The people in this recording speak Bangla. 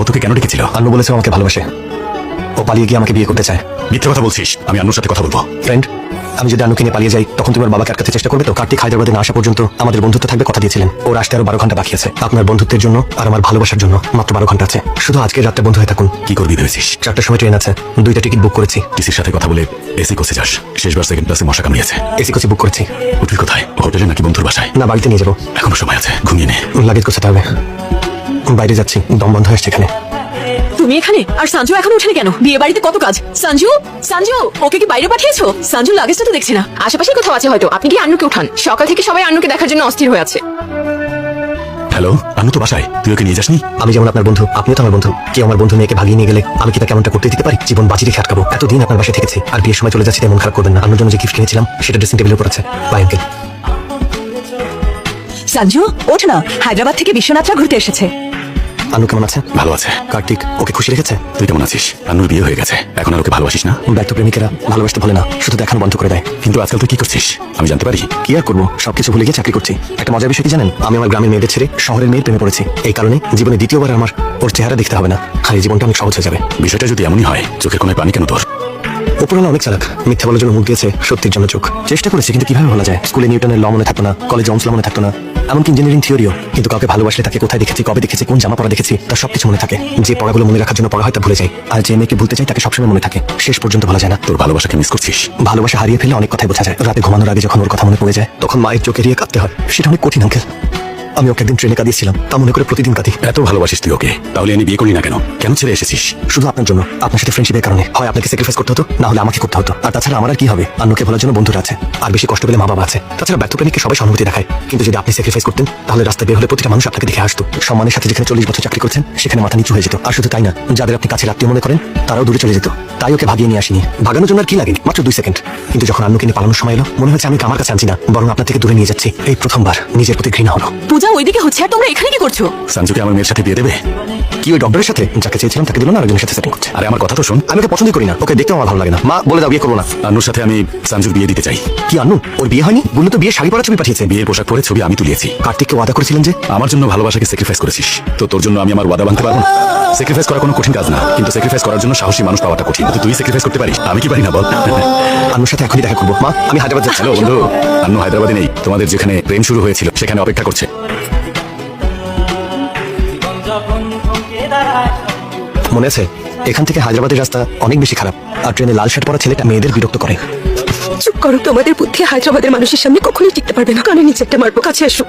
তোকে কেন ডেকেছিল? আন্নু বলেছে আমাকে ভালোবাসে, ও পালিয়ে গিয়ে আমাকে বিয়ে করতে চায়। মিথ্যে কথা বলছিস। আমি আন্নুর সাথে কথা বলবো। ফ্রেন্ড, আমি যদি আন্নুকে নিয়ে পালিয়ে যাই তখন তোমার বাবাকে আটকাতে চেষ্টা করবে তো? কার্তিক হায়দ্রাবাদে না আসা পর্যন্ত আমাদের বন্ধুত্ব থাকবে কথা দিয়েছিলেন। ওর আসতে আরো 12 ঘন্টা বাকি আছে। আপনার বন্ধুত্বের জন্য আর আমার ভালোবাসার জন্য মাত্র 12 ঘন্টা আছে। শুধু আজকের রাতটা বন্ধু হয়ে থাকুন। কি করবি ভেবেছিস? 4টার সময় ট্রেন আছে, 2টা টিকিট বুক করেছি। টিসির সাথে কথা বলে এসি কোচে যাস। শেষবার সেকেন্ড ক্লাসে মশা কামড়িয়েছে। এসি কোচে বুক করেছি। হোটেল কোথায়? হোটেলে নাকি বন্ধুর বাসায়? না, বাড়িতে নিয়ে যাবো। এখনো সময় আছে, ঘুমিয়ে নে। লাগেজ গোছাতে হবে। বাইরে যাচ্ছি, দম বন্ধ হয়েছে এখানে। তুমি এখানে আর সঞ্জু এখনো ওঠেনি কেন? বিয়ে বাড়িতে কত কাজ। সঞ্জু, সঞ্জু, ওকে কি বাইরে পাঠিয়েছো? সঞ্জু লাগেজটা তো দেখছি না। আশেপাশে কোথাও আছে হয়তো। আপনি কি আন্নুকে উঠান। সকাল থেকে সবাই আন্নুকে দেখার জন্য অস্থির হয়ে আছে। হ্যালো, আন্নু তো বাসায়। তুই ওকে নিয়ে যাসনি? আমি যেমন আপনার বন্ধু, আপনিও তো আমার বন্ধু। কেউ আমার বন্ধু মেয়েকে ভাগিয়ে নিয়ে গেলে আমি কি তা কেমনটা করতে দিতে পারি? জীবন বাজি রেখে আটকাবো? এতদিন আপনার বাসায় থেকেছি, আর বিয়ের সময় চলে যাচ্ছি তেমন খারাপ করবেন না। আন্নুর জন্য যে গিফট কিনেছিলাম সেটা ড্রেসিং টেবিলের উপর আছে। Bye uncle. সঞ্জু, ওঠ না, হায়দ্রাবাদ থেকে বিশ্বনাথরা ঘুরতে এসেছে। আন্নু কেমন আছে? ভালো আছে। কার্তিক ওকে খুশি রেখেছে? তুই কেমন আছিস? আন্নুর বিয়ে হয়ে গেছে, এখন আর ওকে ভালোবাসিস না? ব্যর্থ প্রেমিকেরা ভালোবাসতে ভুলে না, শুধু দেখানো বন্ধ করে দেয়। কিন্তু আজকাল তুই কি করছিস আমি জানতে পারি? কি আর করবো, সবকিছু ভুলে গিয়ে চাকরি করছি। একটা মজার বিষয় কি জানেন? আমি আমার গ্রামের মেয়েদের ছেড়ে শহরের মেয়ের প্রেমে পড়েছি। এই কারণে জীবনে দ্বিতীয়বার আমার ওর চেহারা দেখতে হবে না, আর এই জীবনটা অনেক সহজ হয়ে যাবে। বিষয়টা যদি এমনই হয়, চোখের কোনায় পানি কেন তোর? উপরওয়ালা অনেক চালাক। মিথ্যা বলার জন্য মুখ দিয়েছে, সত্যির জন্য চোখ। চেষ্টা করেছে, কিন্তু কিভাবে বলা যায়? স্কুলে নিউটনের ল মনে থাকতো না, কলেজে ওমস ল মনে থাকতো না, এমনকি ইঞ্জিনিয়ারিং থিওরিও। কিন্তু কাউকে ভালোবাসলে তাকে কোথায় দেখেছি, কবে দেখেছি, কোন জামা পরা দেখেছি, তার সবকিছু মনে থাকে। যে পড়াগুলো মনে রাখার জন্য পড়া হয় তা ভুলে যায়, আর যে মেয়েকে ভুলতে চাই তাকে সবসময় মনে থাকে, শেষ পর্যন্ত ভোলা যায় না। তোর ভালোবাসাকে মিস করছিস? ভালোবাসা হারিয়ে ফেলে অনেক কথাই বোঝা যায়। রাতে ঘুমানোর আগে যখন ওর কথা মনে পড়ে যায় তখন মায়ের চোখে এড়িয়ে কাঁদতে হয়। সেটা অনেক কঠিন আঙ্কেল। আমি ওকে একদিন ট্রেনে কাঁদিয়েছিলাম, তা মনে করে প্রতিদিন কাঁদি। এত ভালোবাসিস তুই ওকে, তাহলে এনে বিয়ে করলি না কেন? কেন ছেড়ে এসেছিস? শুধু আপনার জন্য, আপনার সাথে ফ্রেন্ডশিপের কারণে। হয় আপনাকে স্যাক্রিফাইস করতে হতো, না হলে আমাকে করতে হতো। আর তাছাড়া আমার আর কি হবে? আন্নুকে ভোলার জন্য বন্ধুরা আছে, আর বেশি কষ্ট পেলে মা বাবা আছে। তাছাড়া ব্যর্থ প্রেমিককে সবাই সহানুভূতি দেখায়, কিন্তু যদি আপনি স্যাক্রিফাইস করতেন তাহলে রাস্তায় বের হলে প্রতিটা মানুষ আপনাকে দেখে আসতো। সম্মানের সাথে যেখানে 40 বছর চাকরি করছেন সেখানে মাথা নিচু হয়ে যেত। আর শুধু তাই না, যাদের আপনি কাছে আত্মীয় মনে করেন তারাও দূরে চলে যেত। তাই ওকে ভাগিয়ে নিয়ে আসিনি। ভাগানোর জন্য আর কি লাগে? মাত্র 2 সেকেন্ড। কিন্তু যখন আন্নুকে নিয়ে পালানোর সময় এলো, মনে হচ্ছে আমি আমার কাছে আনছি না, বরং আপনার থেকে দূরে নিয়ে যাচ্ছি। এই প্রথমবার নিজের প্রতি ঘৃণা হলো। পূজা ওইদিকে হচ্ছে, আর তোমরা এখানে কি করছো? সঞ্জুকে আমার মেয়ের সাথে বিয়ে দেবে? কি ওই ডক্টরের সাথে? যাকে চেয়েছিলাম তাকে দিল না, আরেকজনের সাথে সেটিং করছে। আরে আমার কথা তো শোন। আমি ওকে পছন্দ করি না, ওকে দেখতেও আমার ভালো লাগে না। মা বলে দাও বিয়ে করবো না। আন্নুর সাথে আমি সঞ্জুর বিয়ে দিতে চাই। কি আন্নু? ওর বিয়ে হয়নি? বললো তো বিয়ে শাড়ি পরা ছবি পাঠিয়েছে। বিয়ের পোশাক পরে ছবি আমি তুলিয়েছি। কার্তিককে ওয়াদা করেছিলেন যে আমার জন্য ভালোবাসাকে স্যাক্রিফাইস করেছিস, তো তোর জন্য আমি আমার ওয়াদা ভাঙতে পারবো না? স্যাক্রিফাইস করা কোনো কঠিন কাজ না, কিন্তু স্যাক্রিফাইস করার জন্য সাহসী মানুষ পাওয়াটা কঠিন। তো তুই স্যাক্রিফাইস করতে পারিস, আমি কি পারি না বল? আন্নুর সাথে এখনই দেখা করবো। মা আমি হায়দ্রাবাদ যাচ্ছি। হ্যালো বন্ধু, আন্নু হায়দ্রাবাদে নেই, তোমাদের যেখানে প্রেম শুরু হয়েছিল সেখানে অপেক্ষা করছে। মনে আছে? এখান থেকে হায়দ্রাবাদের রাস্তা অনেক বেশি খারাপ, আর ট্রেনে লাল শার্ট পরা ছেলেটা মেয়েদের বিরক্ত করে। চুপ করো, তোমাদের বুদ্ধি হায়দ্রাবাদের মানুষের সামনে কখনোই টিকতে পারবে না। কানে নিচে একটা মারবো, কাছে আসো।